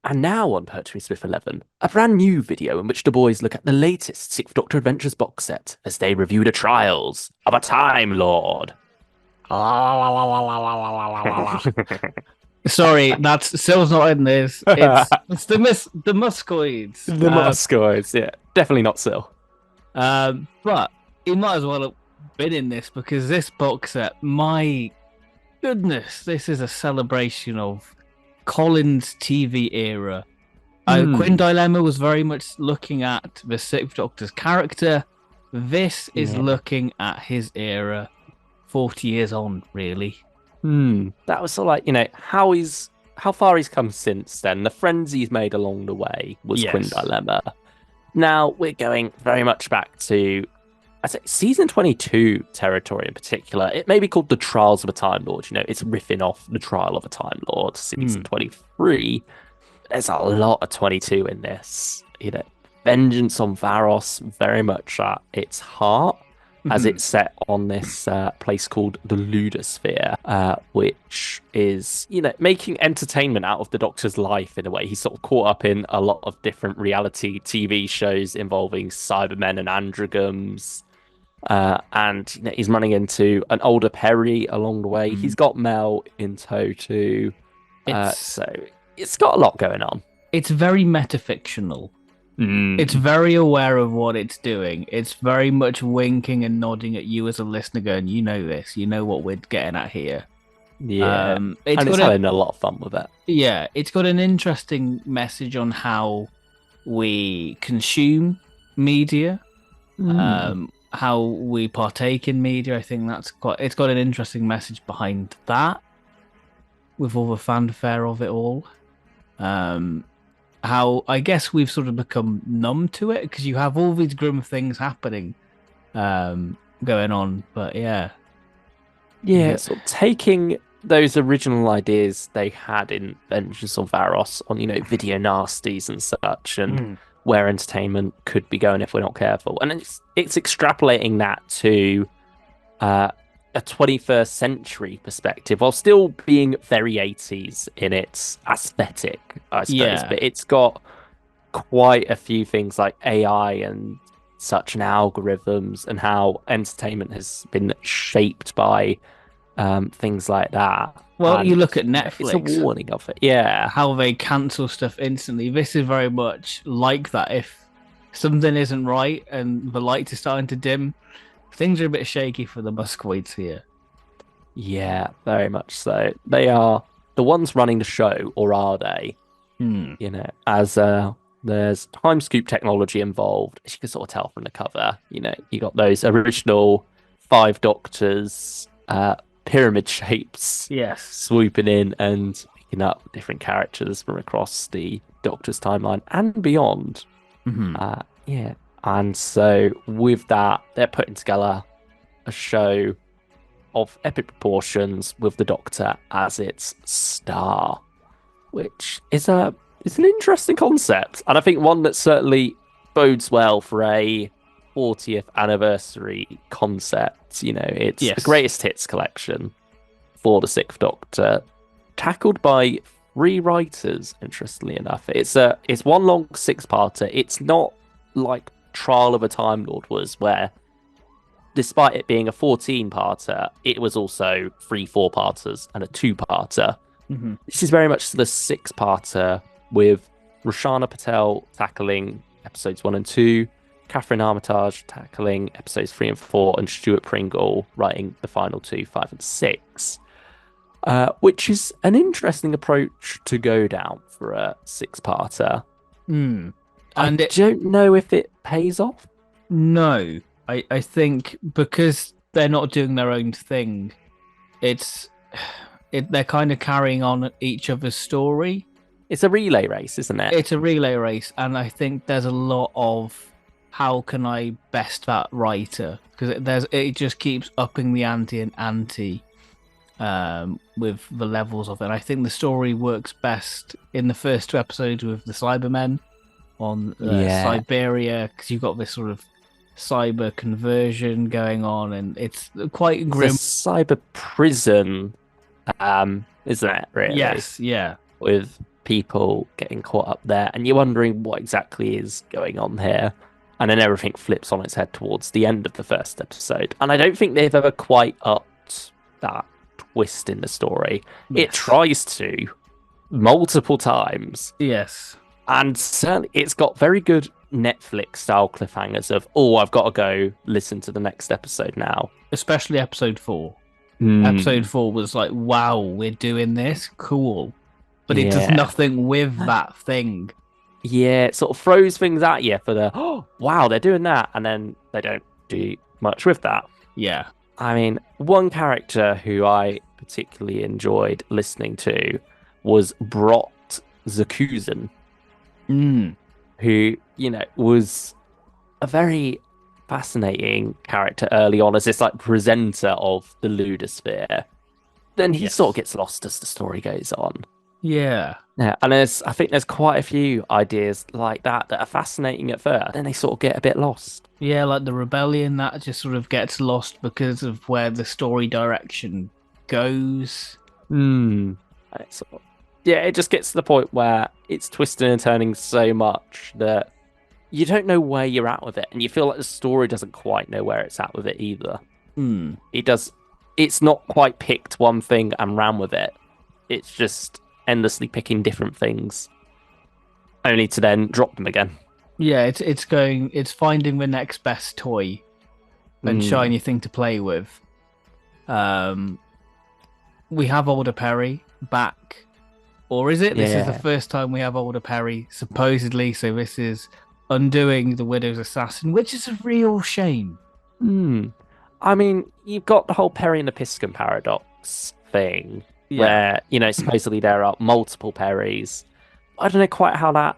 And now on Pertwee Smith 11, a brand new video in which the boys look at the latest Sixth Doctor Adventures box set as they review the trials of a Time Lord. Sorry, that's Sil's not in this. It's the Muscoids. The Muscoids, yeah, definitely not Sil. But he might as well have been in this because this box set, my goodness, this is a celebration of Colin's TV era. Quinn Dilemma was very much looking at the Sixth Doctor's character. This is looking at his era, 40 years on, really. That was sort of like, how far he's come since then. The friends he's made along the way was Quinn Dilemma. Now we're going very much back to, I'd say, season 22 territory in particular. It may be called the Trials of a Time Lord. It's riffing off the Trial of a Time Lord, season 23. There's a lot of 22 in this. Vengeance on Varos, very much at its heart, as it's set on this place called the Ludosphere, which is, making entertainment out of the Doctor's life in a way. He's sort of caught up in a lot of different reality TV shows involving Cybermen and Androgams. And he's running into an older Perry along the way. He's got Mel in tow too. So it's got a lot going on. It's very metafictional. It's very aware of what it's doing. It's very much winking and nodding at you as a listener, going, "You know this. You know what we're getting at here." Yeah, it's having a lot of fun with it. Yeah, it's got an interesting message on how we consume media, how we partake in media. I think it's got an interesting message behind that, with all the fanfare of it all. How I guess we've sort of become numb to it because you have all these grim things happening, going on. But yeah, so taking those original ideas they had in Vengeance on Varos on video nasties and such, and where entertainment could be going if we're not careful, and it's extrapolating that to a 21st century perspective while still being very 80s in its aesthetic, I suppose. But it's got quite a few things like AI and such, and algorithms, and how entertainment has been shaped by things like that. Well, and you look at Netflix. It's a warning of it. Yeah. How they cancel stuff instantly. This is very much like that. If something isn't right and the light is starting to dim, things are a bit shaky for the Muscoids here. Yeah, very much so. They are the ones running the show, or are they? As there's time scoop technology involved, as you can sort of tell from the cover. You got those original 5 Doctors, pyramid shapes, swooping in and picking up different characters from across the Doctor's timeline and beyond. And so with that, they're putting together a show of epic proportions with the Doctor as its star, which is an interesting concept, and I think one that certainly bodes well for a 40th anniversary concept. It's the greatest hits collection for the Sixth Doctor, tackled by 3 writers. Interestingly enough, it's one long 6-parter. It's not like Trial of a Time Lord was, where despite it being a 14-parter, it was also 3 4-parters and a 2-parter. This is very much the 6-parter, with Roshana Patel tackling episodes 1 and 2, Catherine Armitage tackling episodes 3 and 4, and Stuart Pringle writing the final 2, 5 and 6, which is an interesting approach to go down for a 6-parter. I don't know if it pays off. No, I think because they're not doing their own thing, they're kind of carrying on each other's story. It's a relay race, isn't it? It's a relay race, and I think there's a lot of how can I best that writer, because it just keeps upping the ante and ante with the levels of it. And I think the story works best in the first 2 episodes with the Cybermen on Siberia, because you've got this sort of cyber conversion going on, and it's quite grim. It's a cyber prison, isn't it? Really? Yes, yeah. With people getting caught up there, and you're wondering what exactly is going on here. And then everything flips on its head towards the end of the first episode. And I don't think they've ever quite upped that twist in the story. Yes. It tries to multiple times. Yes. And certainly it's got very good Netflix style cliffhangers of, oh, I've got to go listen to the next episode now. Especially episode 4. Mm. Episode 4 was like, wow, we're doing this? Cool. But it does Yeah. nothing with that thing. Yeah, it sort of throws things at you for the, oh, wow, they're doing that. And then they don't do much with that. Yeah. I mean, one character who I particularly enjoyed listening to was Brot Zakuzen, Mm. who, you know, was a very fascinating character early on as this like presenter of the Ludosphere. Then he Yes. sort of gets lost as the story goes on. Yeah. Yeah, and I think there's quite a few ideas like that are fascinating at first, then they sort of get a bit lost. Yeah, like the rebellion that just sort of gets lost because of where the story direction goes. And it's sort of, yeah, it just gets to the point where it's twisting and turning so much that you don't know where you're at with it, and you feel like the story doesn't quite know where it's at with it either. Mm. It's not quite picked one thing and ran with it. It's just endlessly picking different things, only to then drop them again. Yeah, it's finding the next best toy and shiny thing to play with. We have Alder Perry back, or is it? This is the first time we have Alder Perry, supposedly. So this is undoing the Widow's assassin, which is a real shame. I mean, you've got the whole Perry and the Piscan paradox thing, where, you know, supposedly there are multiple Perrys. I don't know quite how that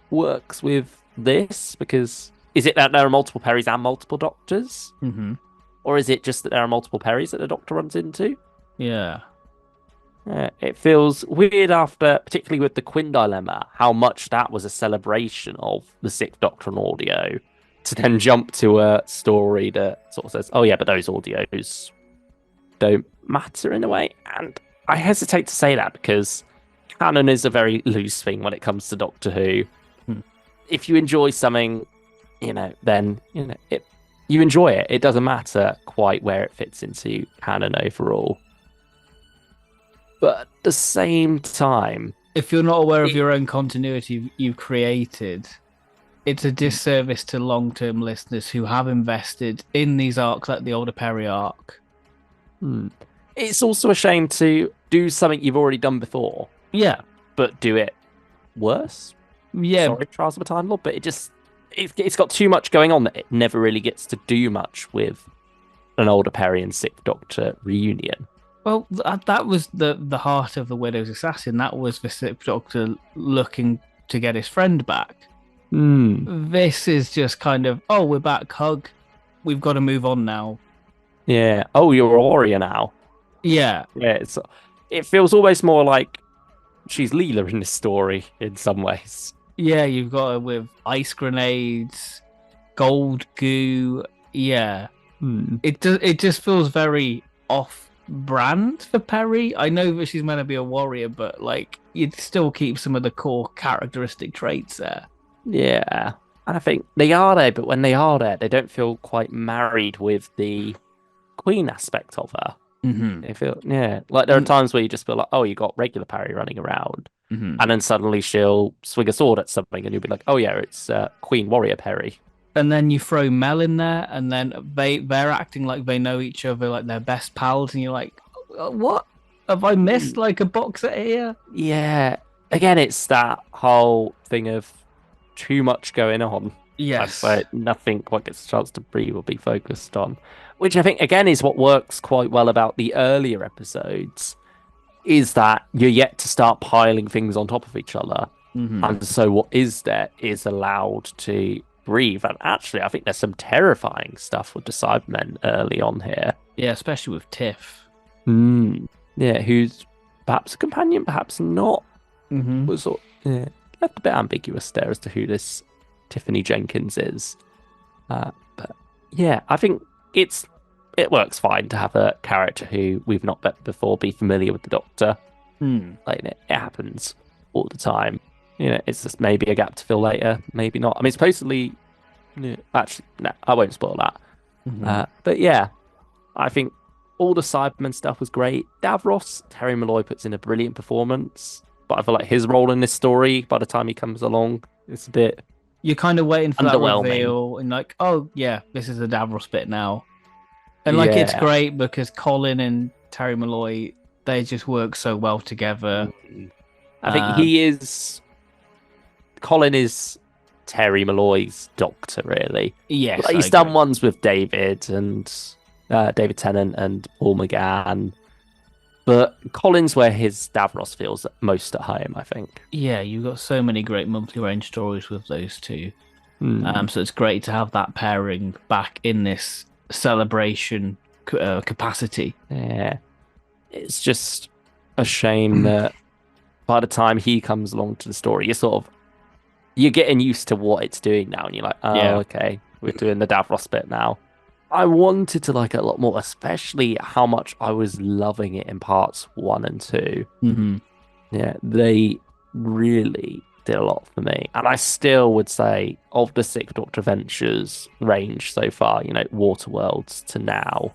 works with this, because is it that there are multiple Perrys and multiple Doctors? Mm-hmm. Or is it just that there are multiple Perrys that the Doctor runs into? Yeah. It feels weird after, particularly with the Quinn dilemma, how much that was a celebration of the Sixth Doctor on audio, to then jump to a story that sort of says, oh yeah, but those audios don't matter in a way. And I hesitate to say that because canon is a very loose thing when it comes to Doctor Who. If you enjoy something, you know, then, you know, you enjoy it. It doesn't matter quite where it fits into canon overall. But at the same time, if you're not aware of your own continuity you've created, it's a disservice to long-term listeners who have invested in these arcs, like the Alder Perry arc. It's also a shame to do something you've already done before. Yeah. But do it worse. Yeah. Sorry, Trials of a Time Lord, but it's got too much going on that it never really gets to do much with an Alder Perry and Sixth Doctor reunion. Well, that was the heart of the Widow's assassin. That was the Sixth Doctor looking to get his friend back. This is just kind of, oh, we're back, hug. We've got to move on now. Yeah. Oh, you're a warrior now. Yeah. Yeah. It feels almost more like she's Leela in this story in some ways. Yeah, you've got her with ice grenades, gold goo. Yeah. It just feels very off-brand for Perry. I know that she's meant to be a warrior, but like you'd still keep some of the core characteristic traits there. Yeah. And I think they are there, but when they are there, they don't feel quite married with the Queen aspect of her. They feel, like there are times where you just feel like, oh, you got regular Perry running around, and then suddenly she'll swing a sword at something, and you'll be like, oh yeah, it's Queen Warrior Perry. And then you throw Mel in there, and then they're acting like they know each other, like they're best pals, and you're like, what? Have I missed like a box set here? Yeah. Again, it's that whole thing of too much going on. Yes. Where nothing quite gets a chance to breathe or be focused on. Which I think, again, is what works quite well about the earlier episodes, is that you're yet to start piling things on top of each other. And so what is there is allowed to breathe. And actually, I think there's some terrifying stuff with the Cybermen early on here. Yeah, especially with Tiff. Yeah, who's perhaps a companion, perhaps not. Was sort of, left a bit ambiguous there as to who this Tiffany Jenkins is. But yeah, I think it works fine to have a character who we've not met before be familiar with the Doctor. Hmm. Like it happens. all the time. It's just maybe a gap to fill later, maybe not. I mean, supposedly, actually, no, I won't spoil that. But yeah, I think all the Cyberman stuff was great. Davros, Terry Malloy puts in a brilliant performance, but I feel like his role in this story, by the time he comes along, it's a bit You're kind of waiting for that underwhelming. reveal and like, oh yeah, this is the Davros bit now. And like it's Yeah. great because Colin and Terry Malloy, they just work so well together. I think Colin is Terry Malloy's doctor, really. Yes, Like, he's done ones with David and David Tennant and Paul McGann, but Colin's where his Davros feels most at home, I think. Yeah, you've got so many great monthly range stories with those two. Hmm. So it's great to have that pairing back in this celebration capacity. Yeah, it's just a shame that by the time he comes along to the story, you're getting used to what it's doing now, and you're like, oh, Yeah. okay, we're doing the Davros bit now. I wanted to like it a lot more, especially how much I was loving it in parts 1 and 2. Mm-hmm. Yeah, they really did a lot for me. And I still would say, of the Sixth Doctor Ventures range so far, Waterworlds to now,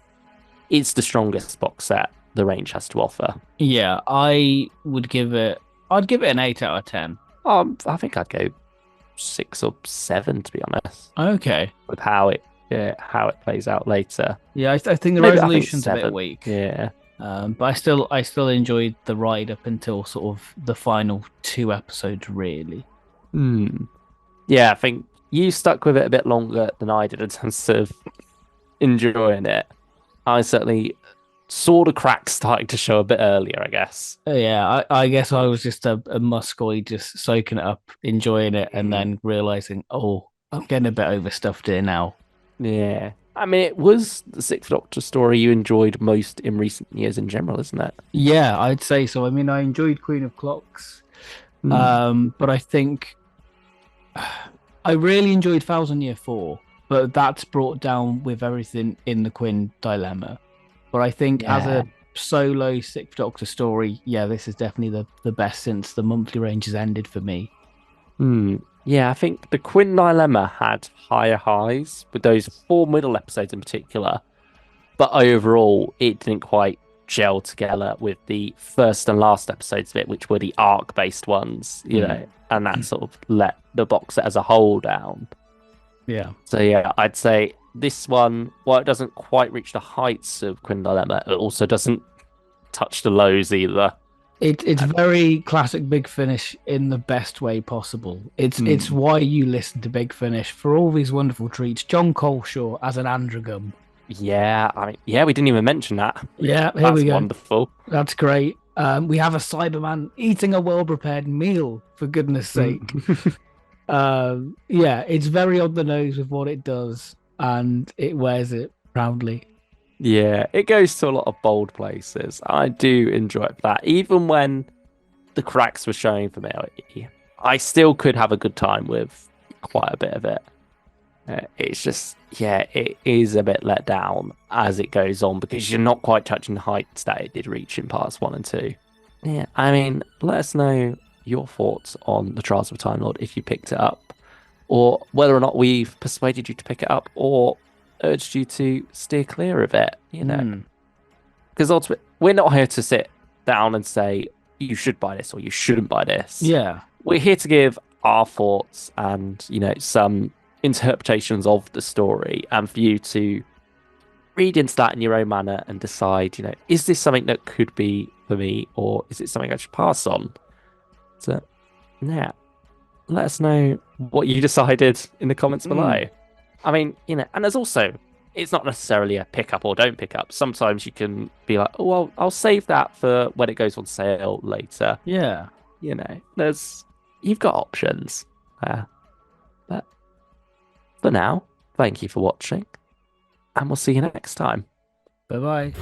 it's the strongest box set the range has to offer. Yeah, I'd give it an 8 out of 10. I think I'd go 6 or 7, to be honest, Okay. with how it plays out later. Yeah, I think the Maybe resolution's a bit 7. weak. Yeah. But I still enjoyed the ride up until sort of the final 2 episodes, really. Yeah, I think you stuck with it a bit longer than I did in terms of enjoying it. I certainly saw the cracks starting to show a bit earlier, I guess. Yeah, I guess I was just a muscoid, just soaking it up, enjoying it, and then realizing, oh, I'm getting a bit overstuffed here now. Yeah. I mean, it was the Sixth Doctor story you enjoyed most in recent years in general, isn't it? Yeah, I'd say so. I mean, I enjoyed Queen of Clocks, but I think I really enjoyed Thousand Year 4, but that's brought down with everything in the Quinn dilemma. But I think as a solo Sixth Doctor story, yeah, this is definitely the best since the monthly range has ended for me. Yeah, I think the Quinn dilemma had higher highs with those 4 middle episodes in particular, but overall it didn't quite gel together with the first and last episodes of it, which were the arc-based ones, and that sort of let the box set as a whole down. Yeah. So yeah, I'd say this one, while it doesn't quite reach the heights of Quinn Dilemma, it also doesn't touch the lows either. It's very classic Big Finish in the best way possible. It's why you listen to Big Finish for all these wonderful treats. John Coleshaw as an Androgum. Yeah, we didn't even mention that. Yeah, here we go. That's wonderful. That's great. We have a Cyberman eating a well-prepared meal, for goodness sake. Yeah, it's very on the nose with what it does, and it wears it proudly. Yeah, it goes to a lot of bold places. I do enjoy that. Even when the cracks were showing for me, I still could have a good time with quite a bit of it. It's just, yeah, it is a bit let down as it goes on because you're not quite touching the heights that it did reach in parts 1 and 2. Yeah, I mean, let us know your thoughts on The Trials of a Time Lord if you picked it up, or whether or not we've persuaded you to pick it up, or urged you to steer clear of it, because ultimately we're not here to sit down and say you should buy this or you shouldn't buy this. Yeah, we're here to give our thoughts and some interpretations of the story, and for you to read into that in your own manner and decide, is this something that could be for me, or is it something I should pass on? So yeah, let us know what you decided in the comments below. I mean, and there's also, it's not necessarily a pick up or don't pick up. Sometimes you can be like, oh, well, I'll save that for when it goes on sale later. Yeah. You've got options. But for now, thank you for watching, and we'll see you next time. Bye-bye.